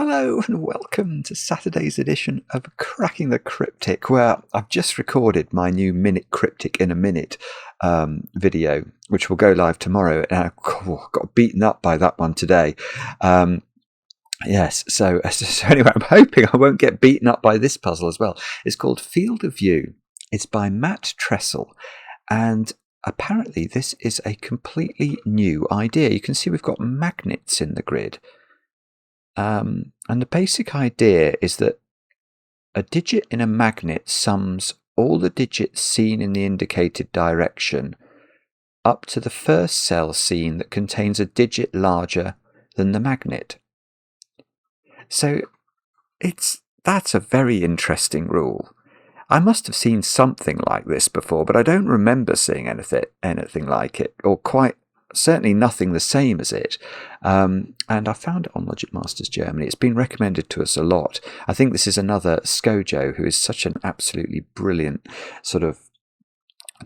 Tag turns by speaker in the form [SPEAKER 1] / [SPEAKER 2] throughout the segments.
[SPEAKER 1] Hello and welcome to Saturday's edition of Cracking the Cryptic, where I've just recorded my new Minute Cryptic in a Minute video, which will go live tomorrow. And I got beaten up by that one today. Yes, so anyway, I'm hoping I won't get beaten up by this puzzle as well. It's called Field of View. It's by Matt Tressel, and apparently this is a completely new idea. You can see we've got magnets in the grid. And the basic idea is that a digit in a magnet sums all the digits seen in the indicated direction up to the first cell seen that contains a digit larger than the magnet. So that's a very interesting rule. I must have seen something like this before, but I don't remember seeing anything like it, or quite certainly nothing the same as it. And I found it on Logic Masters Germany. It's been recommended to us a lot. I think this is another Skojo, who is such an absolutely brilliant sort of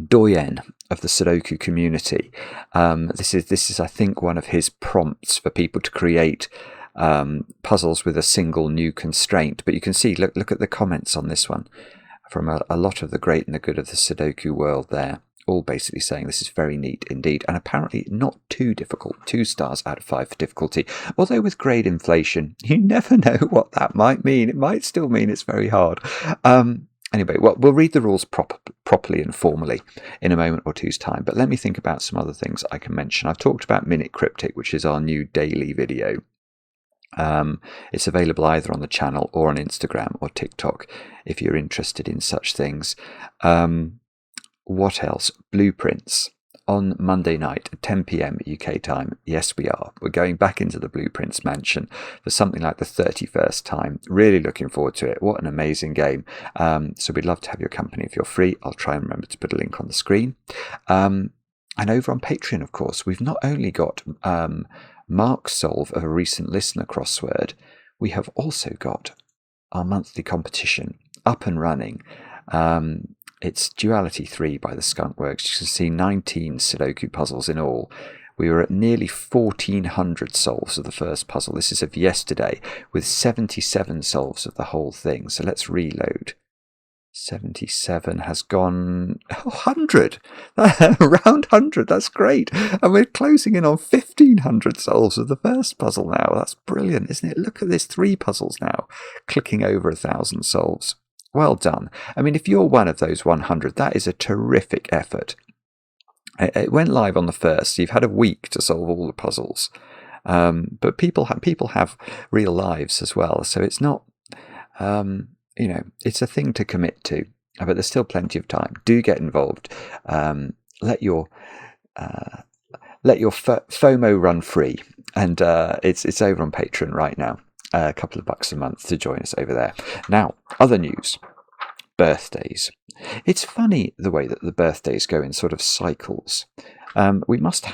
[SPEAKER 1] doyen of the Sudoku community. This is I think one of his prompts for people to create puzzles with a single new constraint. But you can see, look at the comments on this one from a lot of the great and the good of the Sudoku world there. All basically saying this is very neat indeed, and apparently not too difficult. 2 stars out of 5 for difficulty. Although with grade inflation, you never know what that might mean. It might still mean it's very hard. Anyway, well, we'll read the rules properly and formally in a moment or two's time, but let me think about some other things I can mention. I've talked about Minute Cryptic, which is our new daily video. It's available either on the channel or on Instagram or TikTok if you're interested in such things. What else? Blueprints on Monday night at 10 p.m. UK time. Yes, we are. We're going back into the Blueprints mansion for something like the 31st time. Really looking forward to it. What an amazing game. So we'd love to have your company if you're free. I'll try and remember to put a link on the screen. And over on Patreon, of course, we've not only got Mark's solve of a recent listener crossword, we have also got our monthly competition up and running. It's Duality 3 by the Skunk Works. You can see 19 Sudoku puzzles in all. We were at nearly 1,400 solves of the first puzzle. This is of yesterday, with 77 solves of the whole thing. So let's reload. 77 has gone 100. Around 100. That's great. And we're closing in on 1,500 solves of the first puzzle now. That's brilliant, isn't it? Look at this, 3 puzzles now, clicking over 1,000 solves. Well done. I mean, if you're one of those 100, that is a terrific effort. It went live on the 1st, so you've had a week to solve all the puzzles. But people have real lives as well, so it's not, it's a thing to commit to. But there's still plenty of time. Do get involved. Let your FOMO run free, and it's over on Patreon right now. A couple of bucks a month to join us over there. Now, other news. Birthdays. It's funny the way that the birthdays go in sort of cycles. There must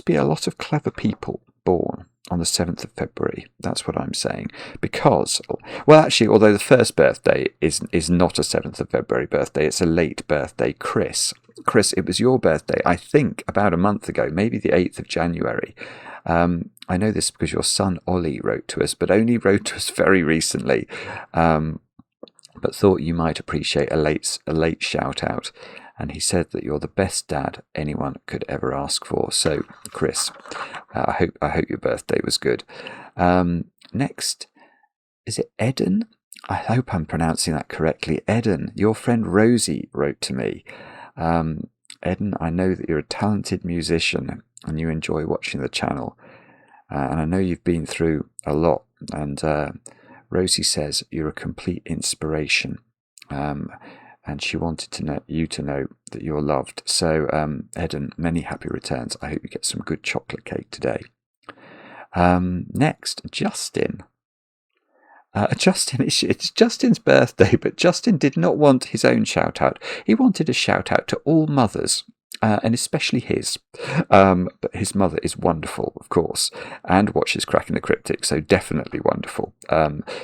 [SPEAKER 1] be a lot of clever people born on the 7th of February. That's what I'm saying. Because, well, actually, although the first birthday is not a 7th of February birthday, it's a late birthday. Chris, it was your birthday, I think, about a month ago, maybe the 8th of January. I know this because your son Ollie wrote to us, but only wrote to us very recently. But thought you might appreciate a late shout out. And he said that you're the best dad anyone could ever ask for. So, Chris, I hope your birthday was good. Next, is it Eden? I hope I'm pronouncing that correctly. Eden, your friend Rosie wrote to me. Eden, I know that you're a talented musician and you enjoy watching the channel. And I know you've been through a lot. And Rosie says you're a complete inspiration. And she wanted you to know that you're loved. So, Eden, many happy returns. I hope you get some good chocolate cake today. Next, Justin. It's Justin's birthday, but Justin did not want his own shout-out. He wanted a shout-out to all mothers, and especially his. But his mother is wonderful, of course, and watches Cracking the Cryptic, so definitely wonderful.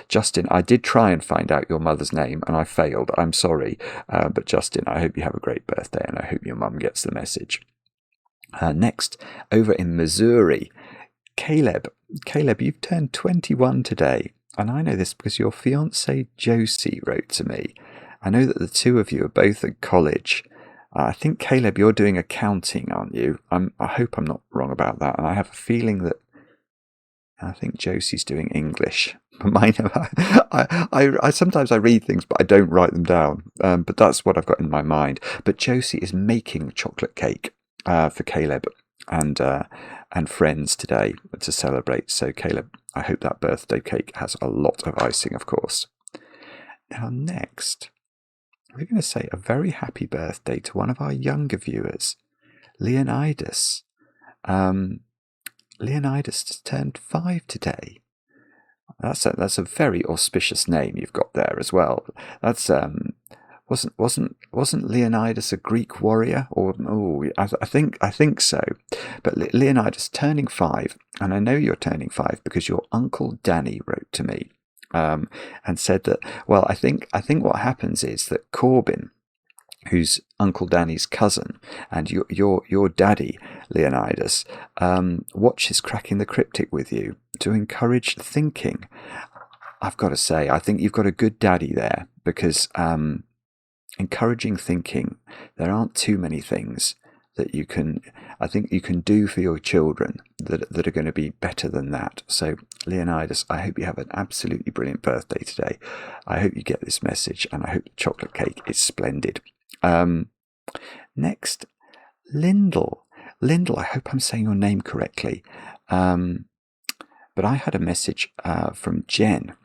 [SPEAKER 1] Justin, I did try and find out your mother's name, and I failed. I'm sorry. But Justin, I hope you have a great birthday, and I hope your mum gets the message. Next, over in Missouri, Caleb, you've turned 21 today. and I know this because your fiancée Josie wrote to me. I know that the two of you are both at college. I think, Caleb, you're doing accounting, aren't you? I hope I'm not wrong about that. And I have a feeling that I think Josie's doing English. Mine, I sometimes I read things, but I don't write them down. But that's what I've got in my mind. But Josie is making chocolate cake for Caleb and friends today to celebrate. So Caleb, I hope that birthday cake has a lot of icing, of course. Now next, we're going to say a very happy birthday to one of our younger viewers, Leonidas. Leonidas just turned 5 today. That's a very auspicious name you've got there as well. That's wasn't Leonidas a Greek warrior? Or I think so. But Leonidas turning 5, and I know you're turning 5 because your uncle Danny wrote to me and said that. Well, I think what happens is that Corbin, who's Uncle Danny's cousin, and your daddy, Leonidas, watches Cracking the Cryptic with you to encourage thinking. I've got to say, I think you've got a good daddy there, because encouraging thinking, there aren't too many things that I think you can do for your children that are going to be better than that. So Leonidas, I hope you have an absolutely brilliant birthday today. I hope you get this message, and I hope the chocolate cake is splendid. Next, Lyndall, I hope I'm saying your name correctly, but I had a message from Jen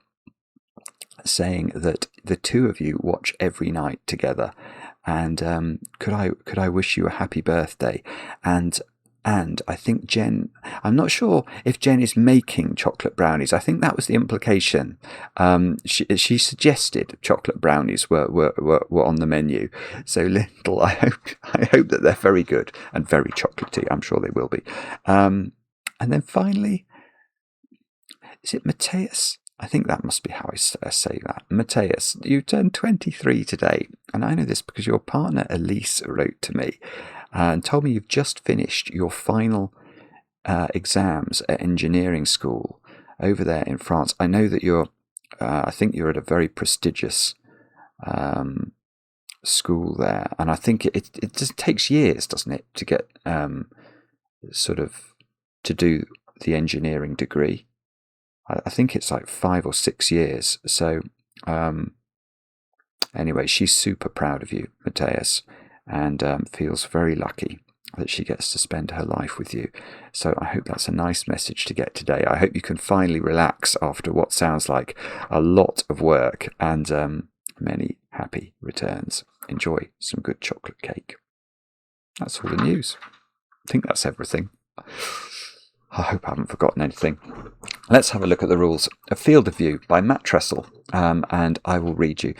[SPEAKER 1] saying that the two of you watch every night together, and could I wish you a happy birthday? And I think Jen, I'm not sure if Jen is making chocolate brownies. I think that was the implication. She suggested chocolate brownies were on the menu. So Lyndall, I hope that they're very good and very chocolatey. I'm sure they will be. And then finally, is it Matthias? I think that must be how I say that. Matthias, you turned 23 today, and I know this because your partner Elise wrote to me and told me you've just finished your final exams at engineering school over there in France. I know that I think you're at a very prestigious school there, and I think it just takes years, doesn't it, to get to do the engineering degree. I think it's like 5 or 6 years. So anyway, she's super proud of you, Matthias, and feels very lucky that she gets to spend her life with you. So I hope that's a nice message to get today. I hope you can finally relax after what sounds like a lot of work, and many happy returns. Enjoy some good chocolate cake. That's all the news. I think that's everything. I hope I haven't forgotten anything. Let's have a look at the rules. A Field of View by Matt Tressel, and I will read you.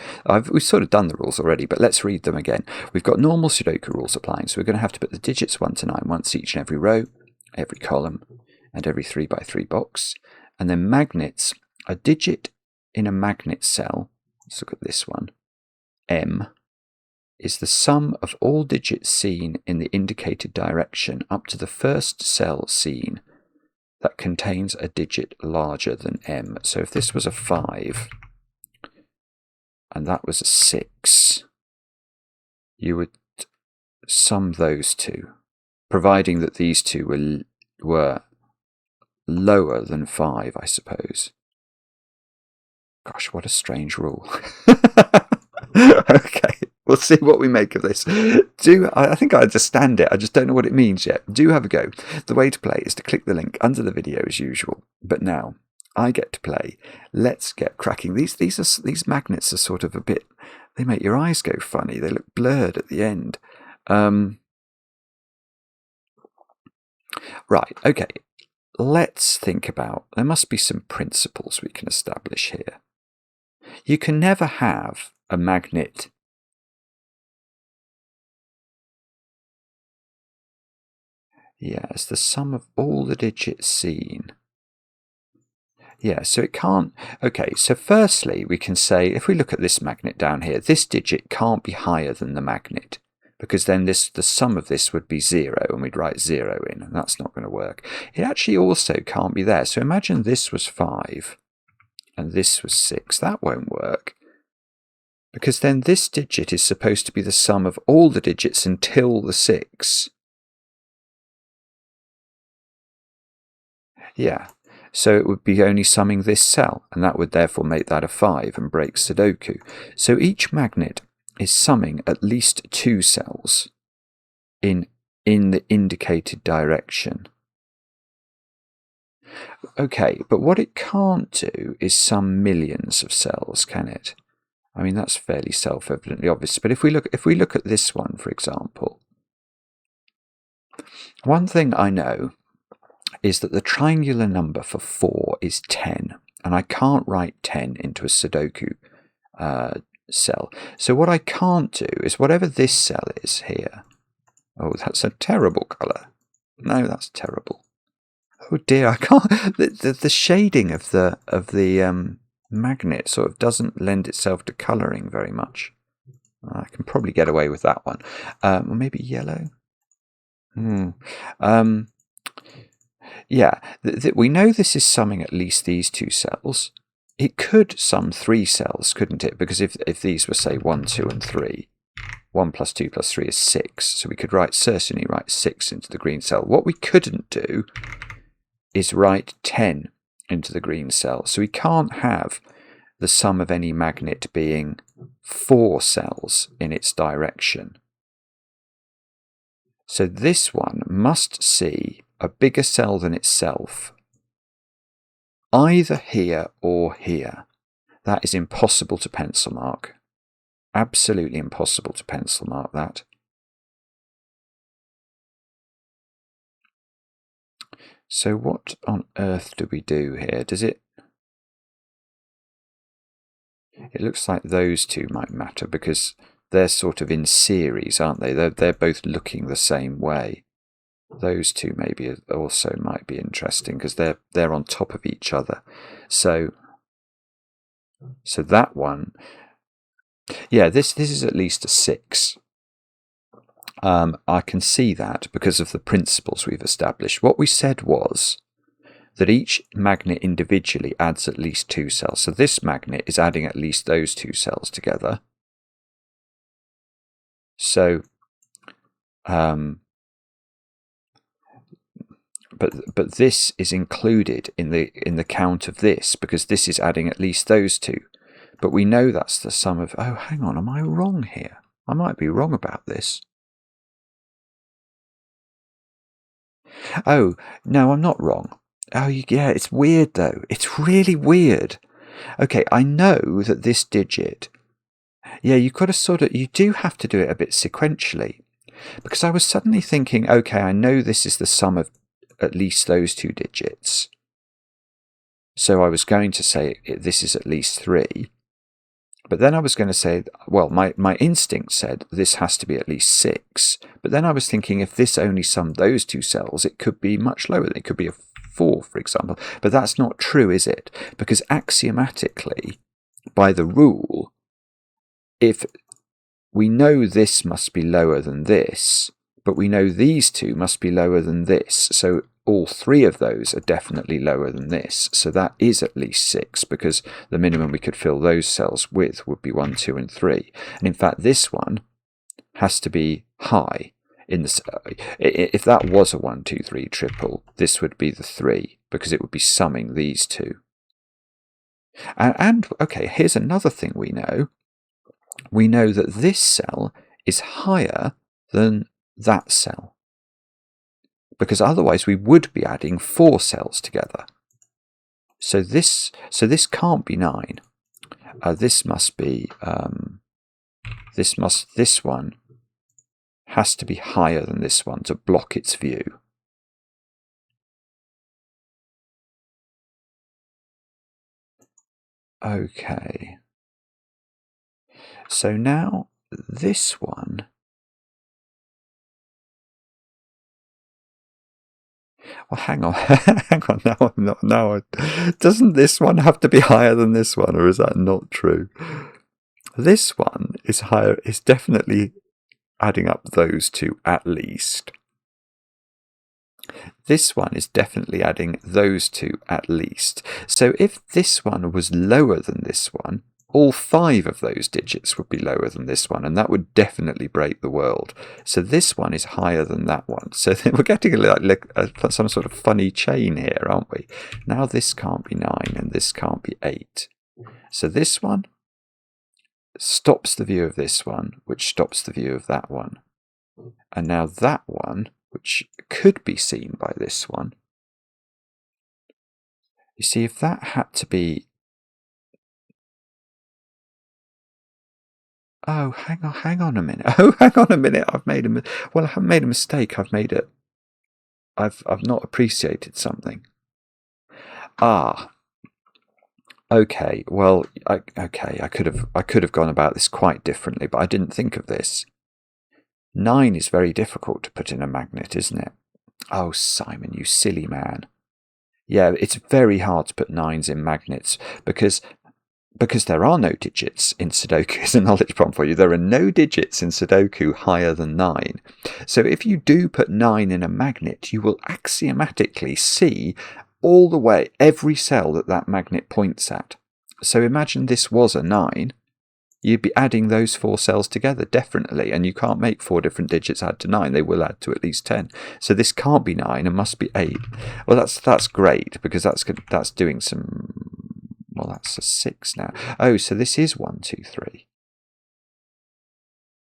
[SPEAKER 1] We've sort of done the rules already, but let's read them again. We've got normal Sudoku rules applying, so we're going to have to put the digits 1 to 9 once each in every row, every column, and every 3x3 box. And then magnets, a digit in a magnet cell. Let's look at this one. M is the sum of all digits seen in the indicated direction up to the first cell seen that contains a digit larger than M. So if this was a 5 and that was a 6, you would sum those two, providing that these two were lower than 5, I suppose. Gosh, what a strange rule. Okay, we'll see what we make of this. I think I understand it, I just don't know what it means yet. Do have a go. The way to play is to click the link under the video as usual. But now, I get to play. Let's get cracking. These magnets are sort of a bit, they make your eyes go funny. They look blurred at the end. Right, okay. Let's think about, there must be some principles we can establish here. You can never have a magnet it's the sum of all the digits seen. Yeah, so it can't. Okay, so firstly, we can say, if we look at this magnet down here, this digit can't be higher than the magnet, because then the sum of this would be 0, and we'd write 0 in, and that's not going to work. It actually also can't be there. So imagine this was 5, and this was 6. That won't work. Because then this digit is supposed to be the sum of all the digits until the 6. Yeah, so it would be only summing this cell, and that would therefore make that a 5 and break Sudoku. So each magnet is summing at least 2 cells in the indicated direction. Okay, but what it can't do is sum millions of cells, can it? I mean, that's fairly self-evidently obvious. But if we look at this one, for example, one thing I know is that the triangular number for 4 is 10, and I can't write 10 into a Sudoku cell. So what I can't do is whatever this cell is here. Oh, that's a terrible colour. No, that's terrible. Oh dear, I can't. The shading of the magnet sort of doesn't lend itself to colouring very much. I can probably get away with that one. Or maybe yellow. Yeah, we know this is summing at least these 2 cells. It could sum 3 cells, couldn't it? Because if these were, say, 1, 2, and 3, 1 plus 2 plus 3 is 6. So we could certainly write 6 into the green cell. What we couldn't do is write 10 into the green cell. So we can't have the sum of any magnet being 4 cells in its direction. So this one must see a bigger cell than itself, either here or here. That is impossible to pencil mark. Absolutely impossible to pencil mark that. So what on earth do we do here? It looks like those 2 might matter because they're sort of in series, aren't they? They're both looking the same way. Those 2 maybe also might be interesting because they're on top of each other. So that one, yeah, this is at least a 6. I can see that because of the principles we've established. What we said was that each magnet individually adds at least 2 cells. So this magnet is adding at least those 2 cells together. So, but this is included in the count of this because this is adding at least those 2. But we know that's the sum of. Oh, hang on, am I wrong here? I might be wrong about this. Oh, no, I'm not wrong. Oh, yeah, it's weird though. It's really weird. Okay, I know that this digit. Yeah, you do have to do it a bit sequentially. Because I was suddenly thinking, okay, I know this is the sum of at least those 2 digits. So I was going to say this is at least 3. But then I was going to say, well, my instinct said this has to be at least 6. But then I was thinking if this only summed those 2 cells, it could be much lower. It could be a 4, for example. But that's not true, is it? Because axiomatically, by the rule, if we know this must be lower than this, but we know these 2 must be lower than this. So all 3 of those are definitely lower than this. So that is at least 6 because the minimum we could fill those cells with would be 1, 2, and 3. And in fact, this one has to be high. If that was a 1, 2, 3 triple, this would be the 3 because it would be summing these 2. And okay, here's another thing we know. We know that this cell is higher than that cell. Because otherwise we would be adding 4 cells together. So this can't be 9. This must be this one has to be higher than this one to block its view. Okay. So now this one. Well, hang on, hang on. Now I'm not. Now, doesn't this one have to be higher than this one, or is that not true? This one is higher. Is definitely adding up those 2 at least. This one is definitely adding those two at least. So if this one was lower than this one, all 5 of those digits would be lower than this one, and that would definitely break the world. So this one is higher than that one. So we're getting some sort of funny chain here, aren't we? Now this can't be 9 and this can't be 8. So this one stops the view of this one, which stops the view of that one. And now that one, which could be seen by this one. You see, if that had to be... Oh, hang on a minute. Oh, hang on a minute. I haven't made a mistake. I've not appreciated something. Okay. Well, I could have gone about this quite differently, but I didn't think of this. 9 is very difficult to put in a magnet, isn't it? Oh, Simon, you silly man. Yeah, it's very hard to put 9s in magnets because there are no digits in Sudoku. Is a knowledge prompt for you. There are no digits in Sudoku higher than 9. So if you do put 9 in a magnet, you will axiomatically see all the way every cell that magnet points at. So imagine this was a 9. You'd be adding those 4 cells together, definitely, and you can't make 4 different digits add to 9. They will add to at least 10. So this can't be 9 and must be 8. Well, that's great, because that's doing some... Well, that's a 6 now. Oh, so this is 1, 2, 3.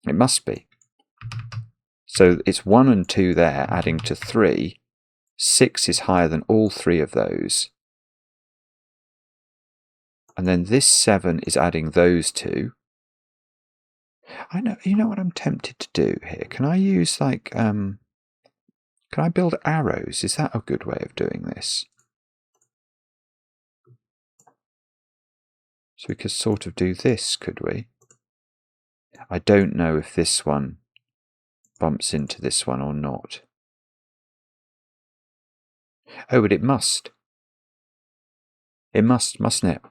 [SPEAKER 1] It must be. So it's 1 and 2 there, adding to 3. 6 is higher than all 3 of those. And then this 7 is adding those 2. I know. You know what I'm tempted to do here? Can I use can I build arrows? Is that a good way of doing this? So we could sort of do this, could we? I don't know if this one bumps into this one or not. Oh, but it must. It must, mustn't it?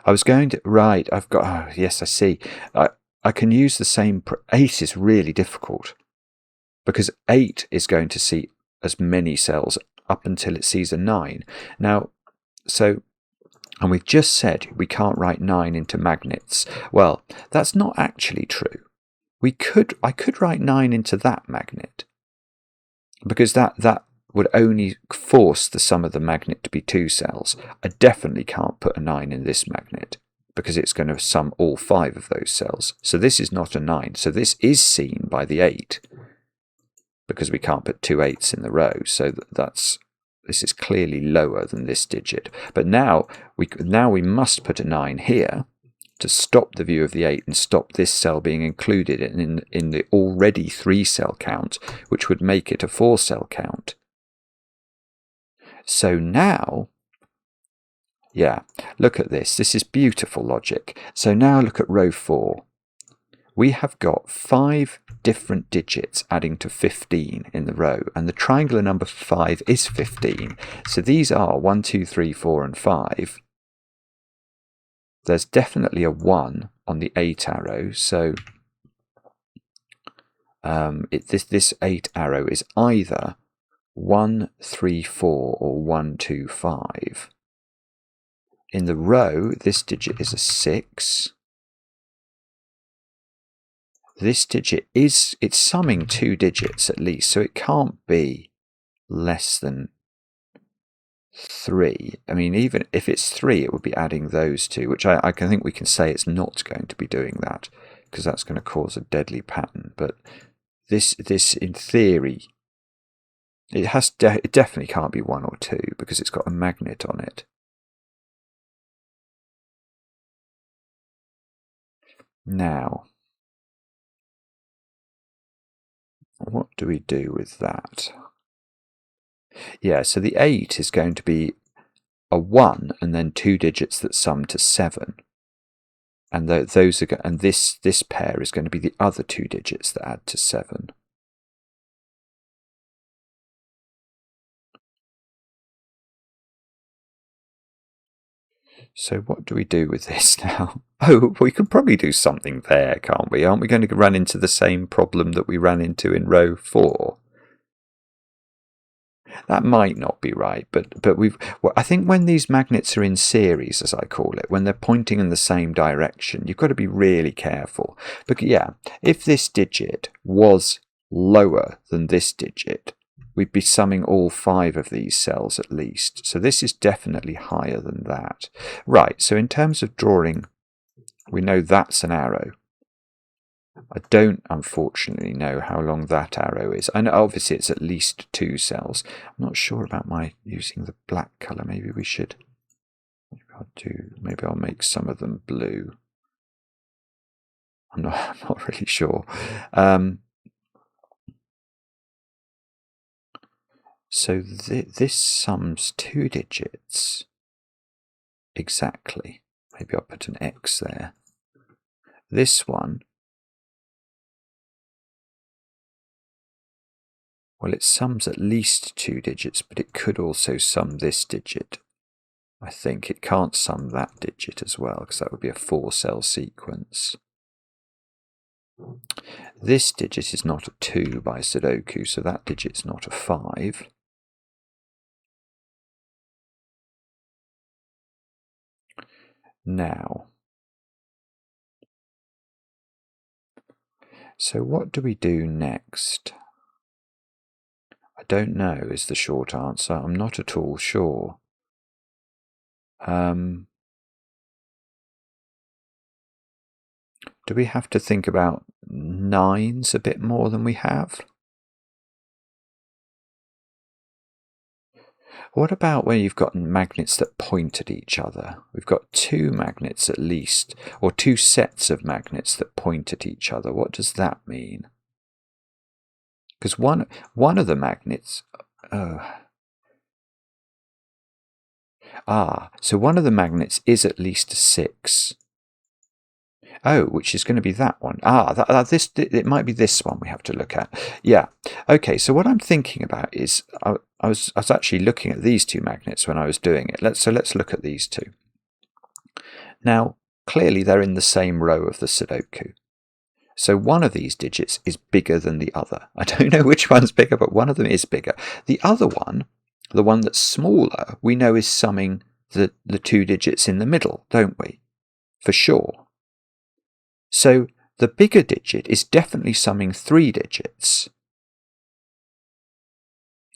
[SPEAKER 1] I was going to... Right, I've got... Oh, yes, I see. I can use the same... 8 is really difficult, because 8 is going to see as many cells up until it sees a 9. Now, so... And we've just said we can't write 9 into magnets. Well, that's not actually true. I could write 9 into that magnet, because that would only force the sum of the magnet to be 2 cells. I definitely can't put a 9 in this magnet, because it's going to sum all 5 of those cells. So this is not a 9. So this is seen by the 8, because we can't put 2 8s in the row. So this is clearly lower than this digit. But now we must put a 9 here to stop the view of the 8 and stop this cell being included in the already 3 cell count, which would make it a 4 cell count. So now, yeah, look at this. This is beautiful logic. So now look at row 4. We have got 5 different digits adding to 15 in the row, and the triangular number for 5 is 15. So these are 1, 2, 3, 4, and 5. There's definitely a 1 on the 8 arrow, so this 8 arrow is either 1, 3, 4 or 1, 2, 5. In the row, this digit is a 6. This digit it's summing 2 digits at least, so it can't be less than 3. I mean, even if it's 3, it would be adding those 2, which I think we can say it's not going to be doing that, because that's going to cause a deadly pattern. But this in theory, it definitely can't be 1 or 2, because it's got a magnet on it. Now, what do we do with that? Yeah, so the 8 is going to be a 1 and then 2 digits that sum to 7. And those are, and this pair is going to be the other 2 digits that add to 7. So what do we do with this now? Oh, we could probably do something there, can't we? Aren't we going to run into the same problem that we ran into in row 4? That might not be right, but I think when these magnets are in series, as I call it, when they're pointing in the same direction, you've got to be really careful. But yeah, if this digit was lower than this digit, we'd be summing all 5 of these cells at least. So this is definitely higher than that. Right, so in terms of drawing, we know that's an arrow. I don't, unfortunately, know how long that arrow is. I know obviously it's at least 2 cells. I'm not sure about my using the black colour. Maybe we should. Maybe I'll make some of them blue. I'm not really sure. So this sums 2 digits exactly. Maybe I'll put an X there. This one, well, it sums at least 2 digits, but it could also sum this digit. I think it can't sum that digit as well, because that would be a 4-cell sequence. This digit is not a 2 by Sudoku, so that digit's not a 5. Now, so what do we do next? I don't know is the short answer. I'm not at all sure. Do we have to think about 9s a bit more than we have? What about where you've got magnets that point at each other? We've got 2 magnets at least, or 2 sets of magnets that point at each other. What does that mean? Because one of the magnets... so one of the magnets is at least a 6. Oh, which is going to be that one. It might be this one we have to look at. Yeah. Okay, so what I'm thinking about is I was actually looking at these 2 magnets when I was doing it. Let's look at these 2. Now, clearly they're in the same row of the Sudoku. So one of these digits is bigger than the other. I don't know which one's bigger, but one of them is bigger. The other one, the one that's smaller, we know is summing the 2 digits in the middle, don't we? For sure. So the bigger digit is definitely summing 3 digits.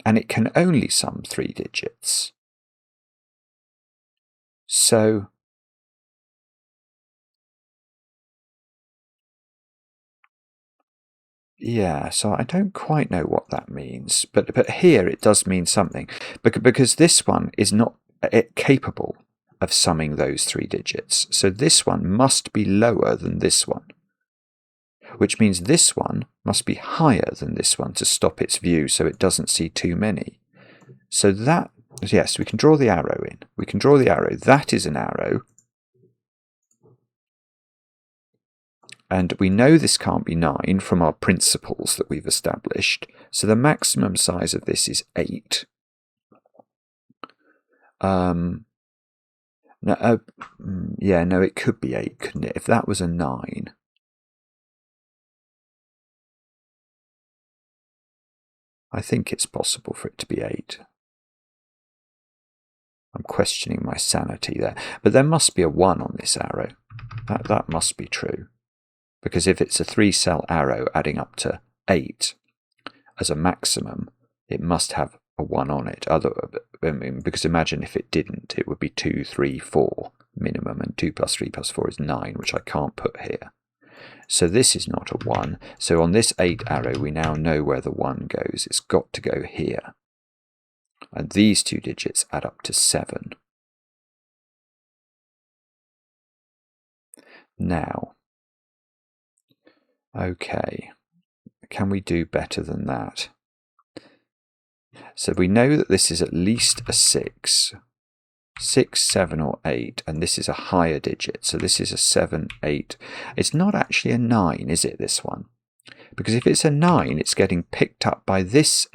[SPEAKER 1] And it can only sum 3 digits. So yeah, so I don't quite know what that means, but here it does mean something, because this one is not capable of summing those 3 digits. So this one must be lower than this one, which means this one must be higher than this one to stop its view so it doesn't see too many. So that, yes, we can draw the arrow in. We can draw the arrow. That is an arrow. And we know this can't be 9 from our principles that we've established. So the maximum size of this is 8. No, it could be 8, couldn't it? If that was a 9. I think it's possible for it to be 8. I'm questioning my sanity there. But there must be a 1 on this arrow. That must be true. Because if it's a 3-cell arrow adding up to 8 as a maximum, it must have a 1 on it. Because imagine if it didn't, it would be 2, 3, 4 minimum, and 2 plus 3 plus 4 is 9, which I can't put here. So this is not a 1. So on this 8 arrow, we now know where the 1 goes. It's got to go here. And these 2 digits add up to 7. Now, okay, can we do better than that? So we know that this is at least a 6, 7 or 8, and this is a higher digit. So this is a 7, 8. It's not actually a 9, is it, this one? Because if it's a 9, it's getting picked up by this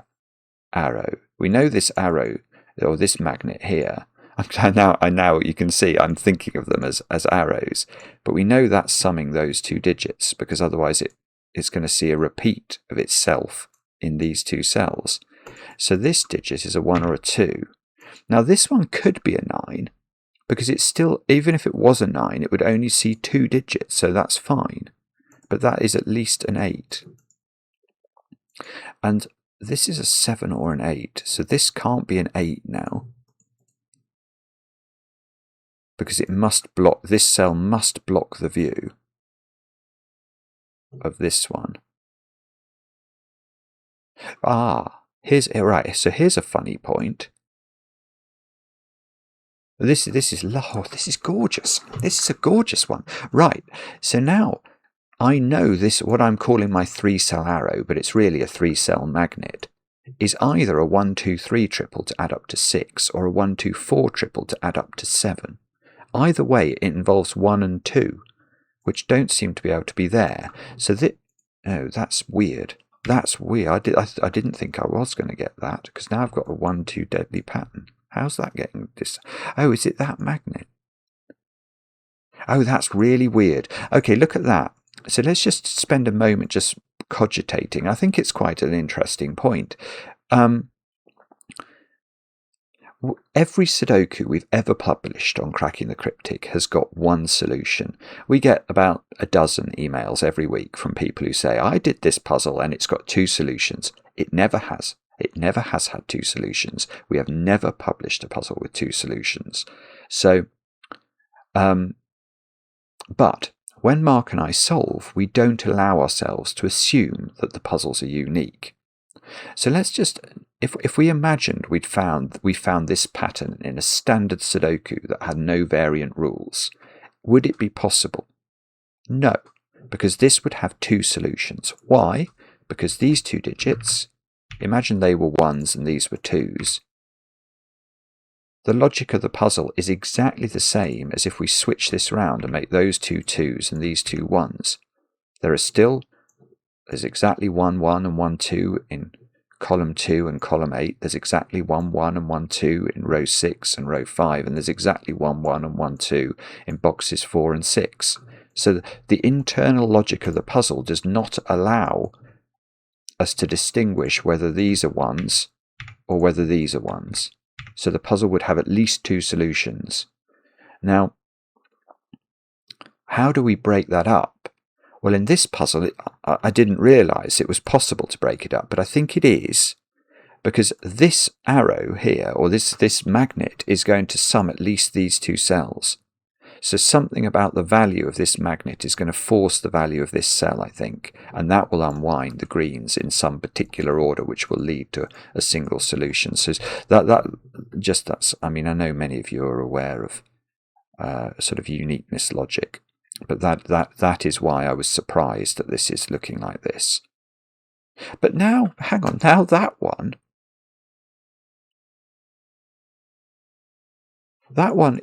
[SPEAKER 1] arrow. We know this arrow, or this magnet here. Now you can see I'm thinking of them as arrows, but we know that's summing those 2 digits, because otherwise it's going to see a repeat of itself in these 2 cells. So this digit is a 1 or a 2. Now this one could be a 9, because it's still, even if it was a 9, it would only see 2 digits, so that's fine. But that is at least an 8. And this is a 7 or an 8, so this can't be an 8 now. Because it must block, this cell must block the view of this one. Here's a funny point. This is gorgeous. This is a gorgeous one. Right, so now I know this, what I'm calling my 3-cell arrow, but it's really a 3-cell magnet, is either a 1, 2, 3 triple to add up to 6 or a 1, 2, 4 triple to add up to 7. Either way, it involves 1 and 2, which don't seem to be able to be there. So that's weird. That's weird. I didn't think I was going to get that, because now I've got a 1, 2 deadly pattern. How's that getting this? Oh, is it that magnet? Oh, that's really weird. Okay, look at that. So let's just spend a moment just cogitating. I think it's quite an interesting point. Every Sudoku we've ever published on Cracking the Cryptic has got one solution. We get about a dozen emails every week from people who say, I did this puzzle and it's got 2 solutions. It never has. It never has had 2 solutions. We have never published a puzzle with 2 solutions. So, but when Mark and I solve, we don't allow ourselves to assume that the puzzles are unique. So let's just, if we imagined we found this pattern in a standard Sudoku that had no variant rules, would it be possible? No, because this would have 2 solutions. Why? Because these 2 digits, imagine they were 1s and these were 2s. The logic of the puzzle is exactly the same as if we switch this round and make those 2 2s and these 2 1s. There's exactly 1 1 and 1 2 in column 2 and column 8. There's exactly 1 1 and 1 2 in row 6 and row 5, and there's exactly 1 1 and 1 2 in boxes 4 and 6. So the internal logic of the puzzle does not allow us to distinguish whether these are 1s or whether these are 1s. So the puzzle would have at least 2 solutions. Now, how do we break that up? Well, in this puzzle, I didn't realise it was possible to break it up, but I think it is, because this arrow here, or this magnet, is going to sum at least these 2 cells. So something about the value of this magnet is going to force the value of this cell, I think, and that will unwind the greens in some particular order, which will lead to a single solution. So that's. I mean, I know many of you are aware of sort of uniqueness logic, but that is why I was surprised that this is looking like this. But now, hang on, now that one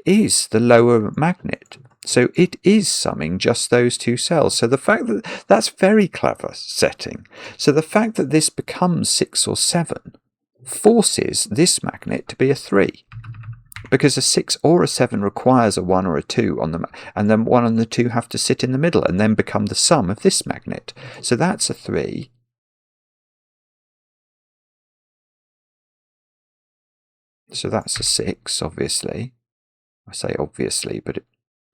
[SPEAKER 1] is the lower magnet. So it is summing just those 2 cells. So the fact that's very clever setting. So the fact that this becomes 6 or 7 forces this magnet to be a 3. Because a 6 or a 7 requires a 1 or a 2 on them, and then 1 and the 2 have to sit in the middle and then become the sum of this magnet. So that's a 3. So that's a 6, obviously. I say obviously, but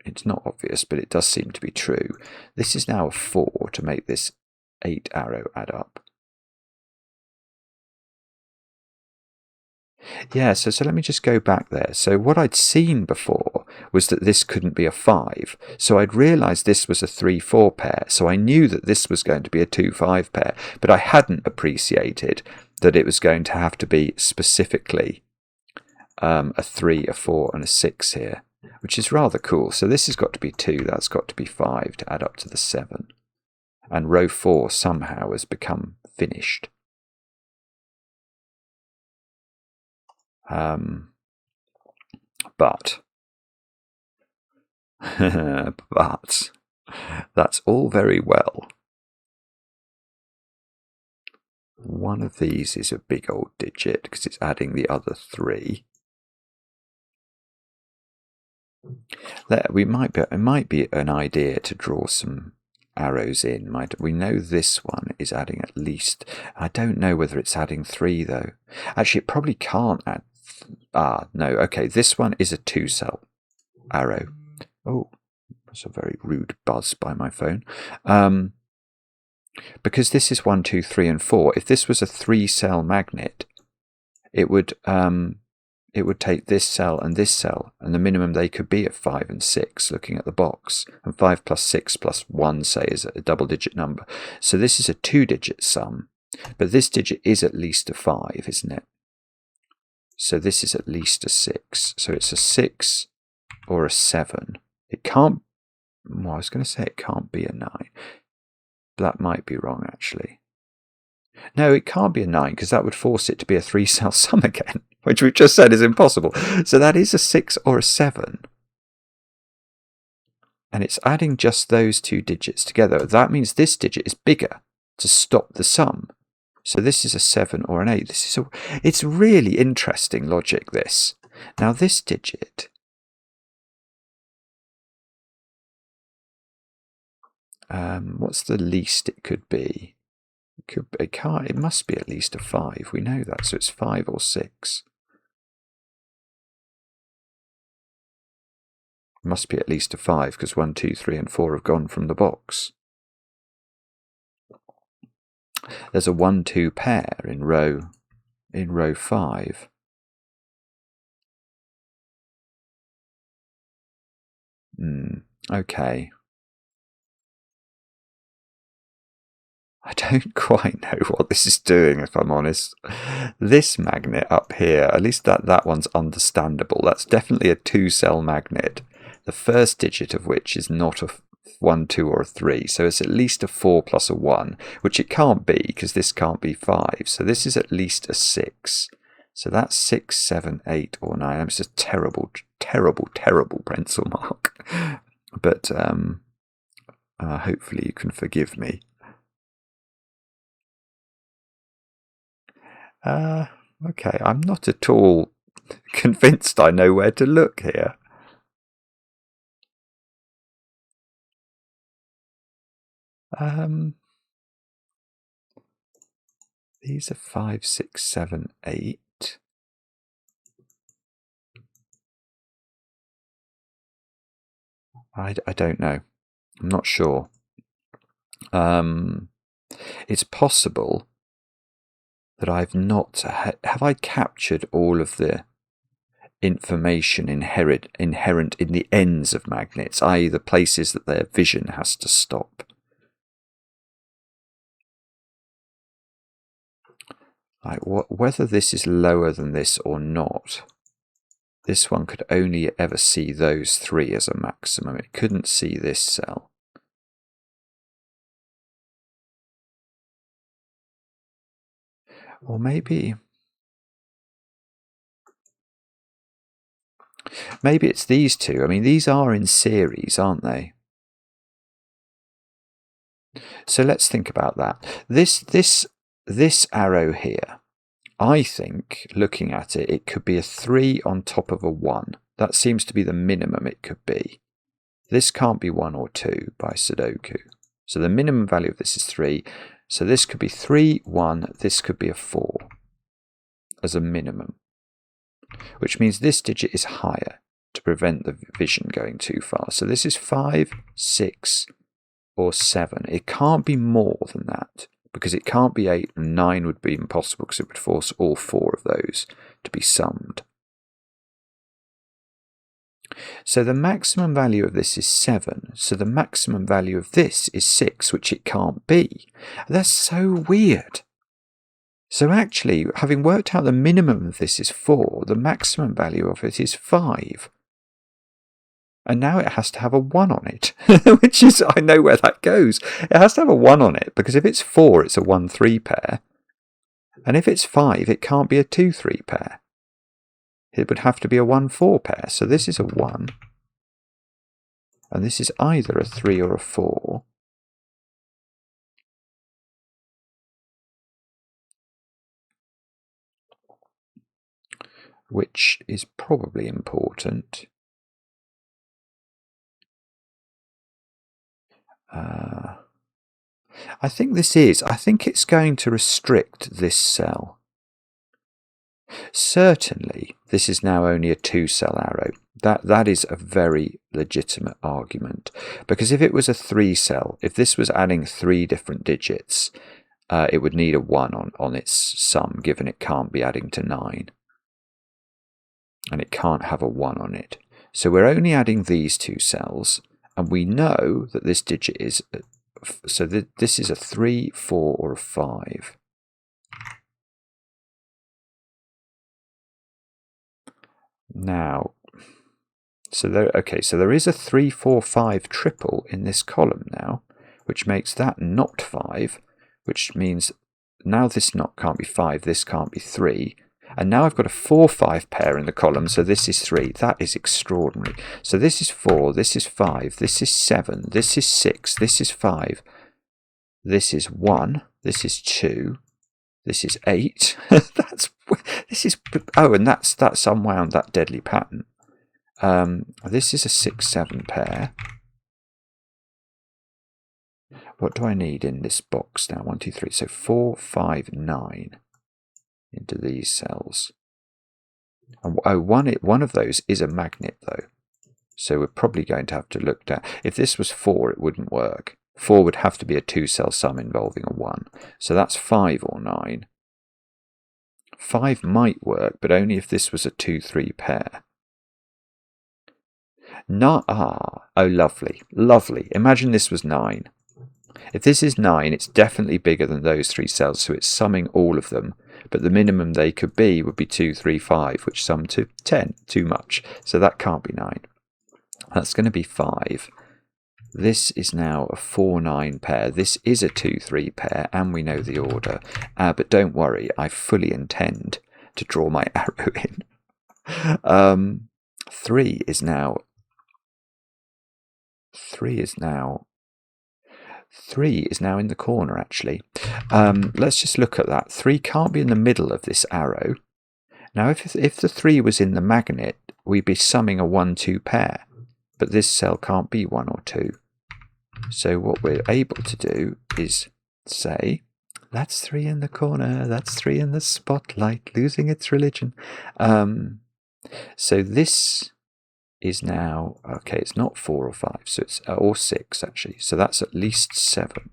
[SPEAKER 1] it's not obvious, but it does seem to be true. This is now a 4 to make this 8 arrow add up. Yeah, so let me just go back there. So what I'd seen before was that this couldn't be a 5. So I'd realised this was a 3-4 pair. So I knew that this was going to be a 2-5 pair, but I hadn't appreciated that it was going to have to be specifically a 3, a 4 and a 6 here, which is rather cool. So this has got to be 2, that's got to be 5 to add up to the 7. And row 4 somehow has become finished. But that's all very well. One of these is a big old digit because it's adding the other 3. It might be an idea to draw some arrows in. We know this one is adding at least, I don't know whether it's adding 3 though. Actually, it probably can't add, no, okay, this one is a 2-cell arrow. Oh, that's a very rude buzz by my phone. Because this is 1, 2, 3, and 4, if this was a 3-cell magnet, it would take this cell, and the minimum they could be at 5 and 6, looking at the box. And 5 plus 6 plus 1, say, is a double-digit number. So this is a 2-digit sum, but this digit is at least a 5, isn't it? So this is at least a 6. So it's a 6 or a 7. It can't, well, I was going to say it can't be a 9. But that might be wrong, actually. No, it can't be a 9, because that would force it to be a 3-cell sum again, which we've just said is impossible. So that is a 6 or a 7. And it's adding just those 2 digits together. That means this digit is bigger to stop the sum. So this is a 7 or an 8. It's really interesting logic, this. Now this digit, what's the least it could be? It must be at least a 5. We know that, so it's 5 or 6. It must be at least a 5, because 1, 2, 3, and 4 have gone from the box. There's a 1, 2 pair in row 5. Okay. I don't quite know what this is doing, if I'm honest. This magnet up here, at least that one's understandable. That's definitely a 2-cell magnet, the first digit of which is not a 1, 2, or a 3. So it's at least a 4 plus a 1, which it can't be, because this can't be 5. So this is at least a 6. So that's 6, 7, 8, or 9. It's a terrible, terrible, terrible pencil mark. But hopefully you can forgive me. Okay, I'm not at all convinced I know where to look here. These are 5, 6, 7, 8. I don't know. I'm not sure. It's possible that I've not... Have I captured all of the information inherent in the ends of magnets, i.e. the places that their vision has to stop? Like whether this is lower than this or not, this one could only ever see those 3 as a maximum. It couldn't see this cell. Or maybe it's these 2. I mean, these are in series, aren't they? So let's think about that. This arrow here, I think, looking at it, it could be a 3 on top of a 1. That seems to be the minimum it could be. This can't be 1 or 2 by Sudoku. So the minimum value of this is 3. So this could be 3, 1. This could be a 4 as a minimum, which means this digit is higher to prevent the vision going too far. So this is 5, 6, or 7. It can't be more than that, because it can't be 8, and 9 would be impossible, because it would force all 4 of those to be summed. So the maximum value of this is 7. So the maximum value of this is 6, which it can't be. That's so weird. So actually, having worked out the minimum of this is 4, the maximum value of it is 5. And now it has to have a 1 on it, which is, I know where that goes. It has to have a 1 on it, because if it's 4, it's a 1-3 pair. And if it's 5, it can't be a 2-3 pair. It would have to be a 1-4 pair. So this is a 1. And this is either a 3 or a 4. Which is probably important. I think it's going to restrict this cell. Certainly, this is now only a 2-cell arrow. That is a very legitimate argument, because if it was a 3-cell, if this was adding 3 different digits, it would need a 1 on its sum, given it can't be adding to 9. And it can't have a 1 on it. So we're only adding these 2 cells, and we know that this digit is, so this is a 3, 4, or a 5. Now, so there is a 3, 4, 5 triple in this column now, which makes that not 5, which means now this can't be 5, this can't be 3. And now I've got a 4, 5 pair in the column, so this is 3. That is extraordinary. So this is 4, this is 5, this is 7, this is 6, this is 5, this is 1, this is 2, this is 8. And that's unwound that deadly pattern. This is a 6, 7 pair. What do I need in this box now? 1, 2, 3. So 4, 5, 9 into these cells. And one of those is a magnet though. So we're probably going to have to look down. If this was 4, it wouldn't work. 4 would have to be a 2-cell sum involving a 1. So that's 5 or 9. 5 might work, but only if this was a 2, 3 pair. Oh, lovely, lovely. Imagine this was 9. If this is 9, it's definitely bigger than those 3 cells, so it's summing all of them. But the minimum they could be would be 2, 3, 5, which sum to 10. Too much. So that can't be 9. That's going to be 5. This is now a 4, 9 pair. This is a 2, 3 pair, and we know the order. But don't worry, I fully intend to draw my arrow in. 3 is now in the corner, actually. Let's just look at that. 3 can't be in the middle of this arrow. Now, if the 3 was in the magnet, we'd be summing a 1, 2 pair. But this cell can't be 1 or 2. So what we're able to do is say, that's 3 in the corner, that's 3 in the spotlight, losing its religion. So this is now, okay, it's not 4 or 5, so it's or 6 actually. So that's at least 7.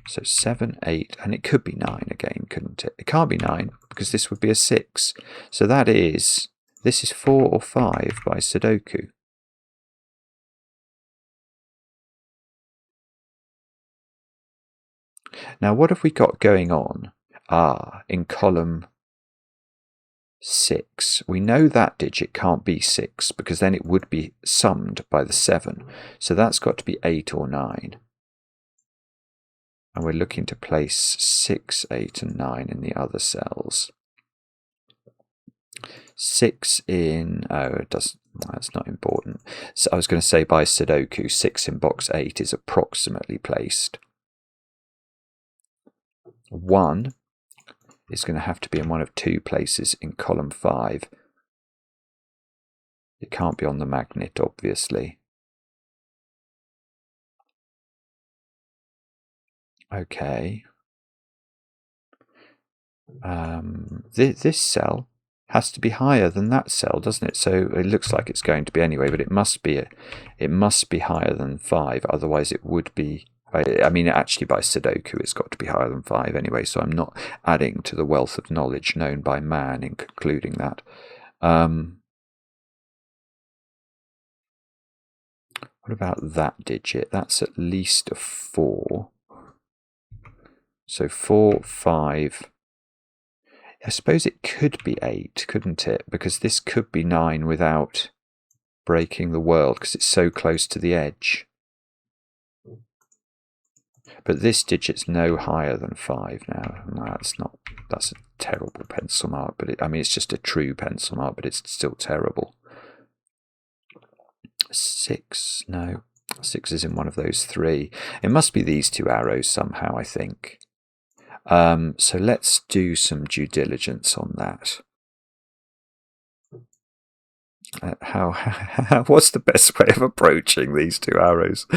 [SPEAKER 1] So 7, 8, and it could be 9 again, couldn't it? It can't be 9 because this would be a 6. So this is 4 or 5 by Sudoku. Now, what have we got going on? In column 6. We know that digit can't be 6 because then it would be summed by the 7. So that's got to be 8 or 9. And we're looking to place 6, 8, and 9 in the other cells. 6 in, that's not important. So I was going to say by Sudoku, 6 in box 8 is approximately placed. 1 is going to have to be in one of 2 places in column 5. It can't be on the magnet, obviously. Okay. This cell has to be higher than that cell, doesn't it? So it looks like it's going to be anyway, but it must be higher than 5, otherwise it would be. I mean, actually by Sudoku it's got to be higher than 5 anyway, so I'm not adding to the wealth of knowledge known by man in concluding that. What about that digit? That's at least a 4. So 4, 5. I suppose it could be 8, couldn't it? Because this could be 9 without breaking the world, because it's so close to the edge. But this digit's no higher than 5 now. No, that's a terrible pencil mark. But it's just a true pencil mark, but it's still terrible. 6, no. 6 is in one of those 3. It must be these 2 arrows somehow, I think. So let's do some due diligence on that. What's the best way of approaching these two arrows?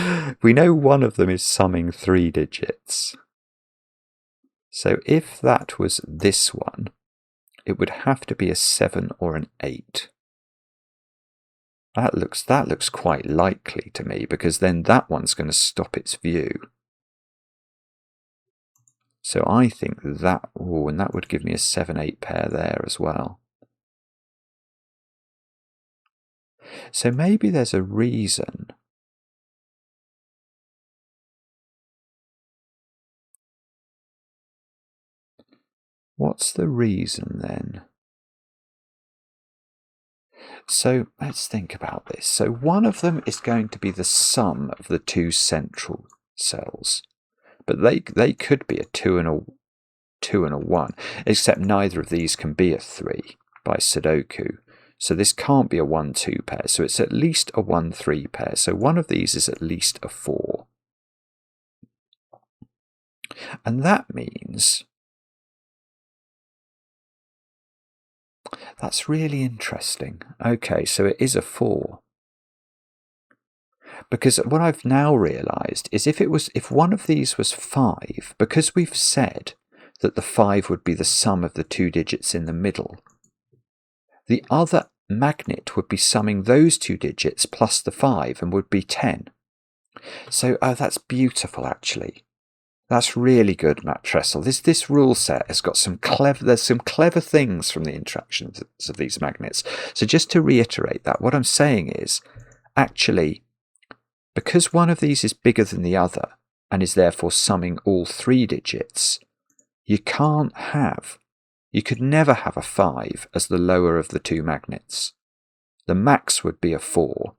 [SPEAKER 1] We know one of them is summing 3 digits. So if that was this one, it would have to be a 7 or an 8. That looks quite likely to me, because then that one's going to stop its view. So I think that, and that would give me a 7-8 pair there as well. So maybe there's a reason. What's the reason then? So let's think about this. So one of them is going to be the sum of the 2 central cells, but they could be a 2 and a 1, except neither of these can be a 3 by Sudoku. So this can't be a 1-2 pair, so it's at least a 1-3 pair. So one of these is at least a 4. And that means that's really interesting. Okay, so it is a 4. Because what I've now realised is if one of these was 5, because we've said that the 5 would be the sum of the 2 digits in the middle, the other magnet would be summing those 2 digits plus the 5 and would be 10. So that's beautiful, actually. That's really good, Matt Tressel. This rule set has got there's some clever things from the interactions of these magnets. So just to reiterate that, what I'm saying is, actually, because one of these is bigger than the other and is therefore summing all 3 digits, you could never have a 5 as the lower of the 2 magnets. The max would be a 4,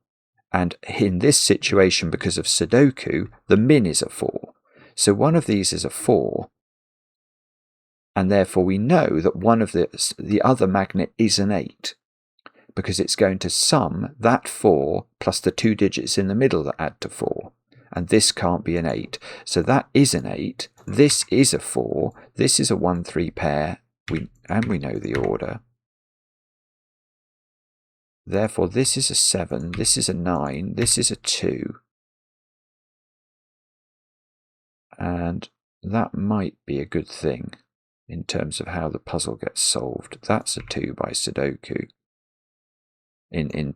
[SPEAKER 1] and in this situation, because of Sudoku, the min is a 4. So one of these is a 4, and therefore we know that one of the other magnet is an 8, because it's going to sum that 4 plus the 2 digits in the middle that add to 4. And this can't be an 8. So that is an 8. This is a 4. This is a 1-3 pair. And we know the order. Therefore, this is a 7. This is a 9. This is a 2. And that might be a good thing in terms of how the puzzle gets solved. That's a 2 by Sudoku. In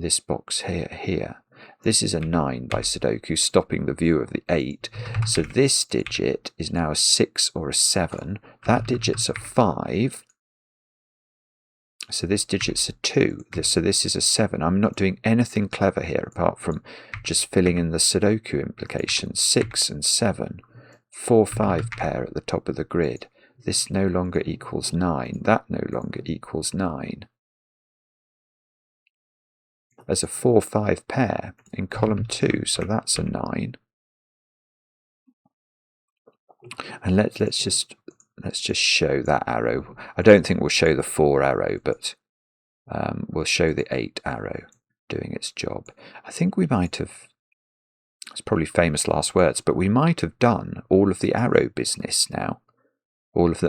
[SPEAKER 1] this box here. This is a 9 by Sudoku, stopping the view of the 8. So this digit is now a 6 or a 7. That digit's a 5. So this digit's a 2. So this is a 7. I'm not doing anything clever here apart from just filling in the Sudoku implications. 6 and 7. 4-5 pair at the top of the grid. This no longer equals 9. That no longer equals 9. There's a 4-5 pair in column 2, so that's a 9. And let's just show that arrow. I don't think we'll show the 4 arrow, but we'll show the 8 arrow doing its job. I think we might have, it's probably famous last words, but we might have done all of the arrow business now.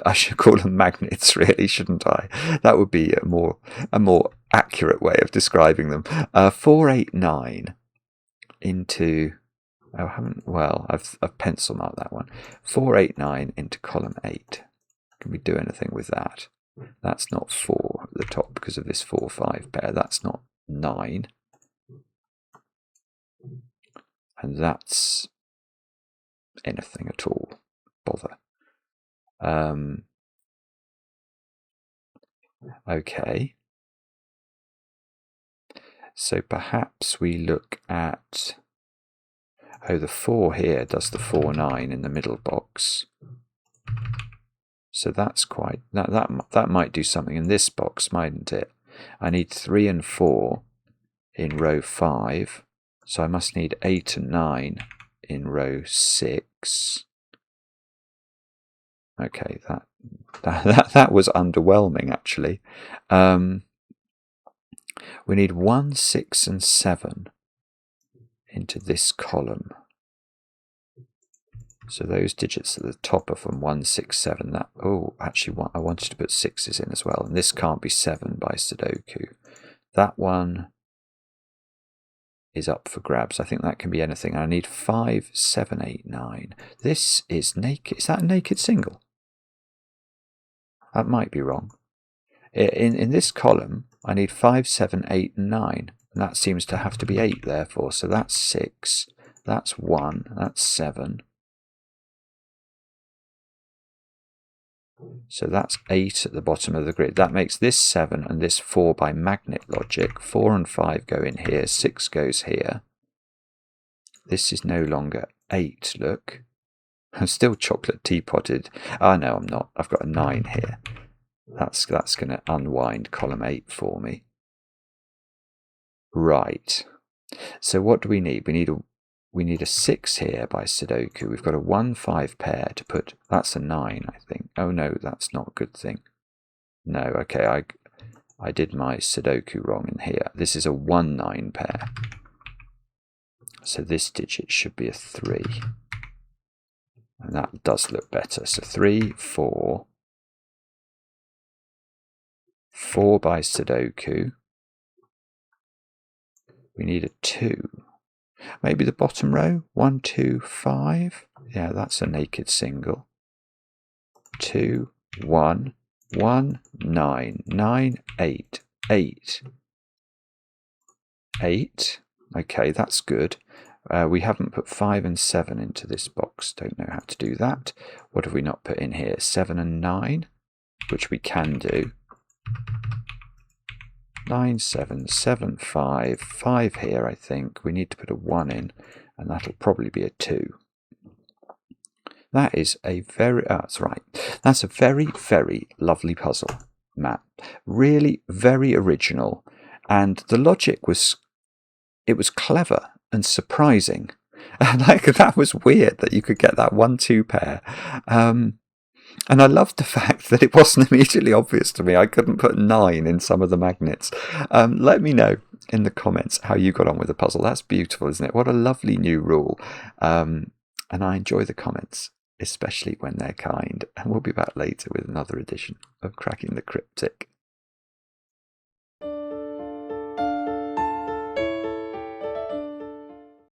[SPEAKER 1] I should call them magnets, really, shouldn't I? That would be a more accurate way of describing them. 4, 8, 9 into, I've pencil marked that one. 4, 8, 9 into column 8. Can we do anything with that? That's not 4 at the top because of this 4-5 pair. That's not 9. And that's anything at all. Bother. Okay. So perhaps we look at, the 4 here does the 4-9 in the middle box. So that's quite, that might do something in this box, mightn't it? I need 3 and 4 in row 5. So I must need 8 and 9 in row 6. Okay, that was underwhelming, actually. We need 1, 6, and 7 into this column. So those digits at the top are from 1, 6, 7. That, oh, actually, I wanted to put 6s in as well. And this can't be 7 by Sudoku. That one is up for grabs. I think that can be anything. I need 5, 7, 8, 9. This is naked. Is that a naked single? That might be wrong. In this column, I need 5, 7, 8, and 9. And that seems to have to be 8, therefore. So that's 6. That's 1. That's 7. So that's 8 at the bottom of the grid. That makes this 7 and this 4 by magnet logic. 4 and 5 go in here. 6 goes here. This is no longer 8, look. I'm still chocolate teapotted. Oh, no, I'm not. I've got a 9 here. That's going to unwind column 8 for me. Right. So what do we need? We need a 6 here by Sudoku. We've got a 1, 5 pair to put. That's a 9, I think. Oh no, that's not a good thing. No, okay, I did my Sudoku wrong in here. This is a 1, 9 pair. So this digit should be a 3. And that does look better. So 3, 4. 4 by Sudoku. We need a 2. Maybe the bottom row, 1, 2, 5. Yeah, that's a naked single. 2, 1, 1, 9, 9, 8, 8. 8. Okay, that's good. We haven't put 5 and 7 into this box. Don't know how to do that. What have we not put in here? 7 and 9, which we can do. 9, 7, 7, 5, 5 here, I think. We need to put a 1 in, and that'll probably be a 2. That is a very, that's right. That's a very, very lovely puzzle, Matt. Really very original. And the logic was, it was clever and surprising. Like, that was weird that you could get that 1-2 pair. And I loved the fact that it wasn't immediately obvious to me. I couldn't put 9 in some of the magnets. Let me know in the comments how you got on with the puzzle. That's beautiful, isn't it? What a lovely new rule. And I enjoy the comments, especially when they're kind. And we'll be back later with another edition of Cracking the Cryptic.